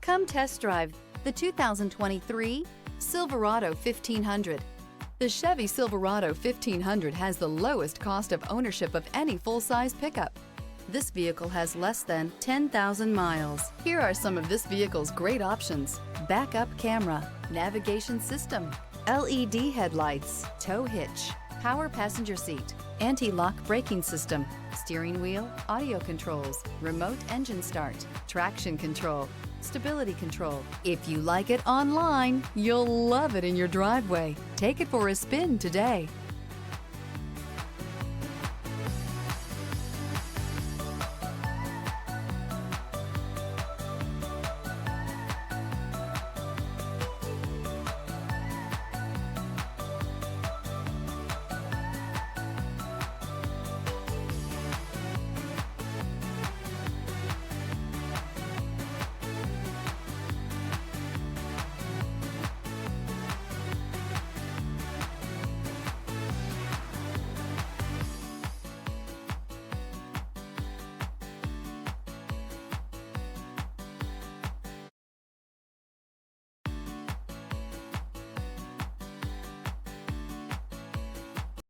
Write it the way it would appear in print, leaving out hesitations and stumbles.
Come test drive the 2023 Silverado 1500. The Chevy Silverado 1500 has the lowest cost of ownership of any full-size pickup. This vehicle has less than 10,000 miles. Here are some of this vehicle's great options: backup camera, navigation system, LED headlights, tow hitch, power passenger seat, anti-lock braking system, steering wheel audio controls, remote engine start, traction control, stability control. If you like it online, you'll love it in your driveway. Take it for a spin today.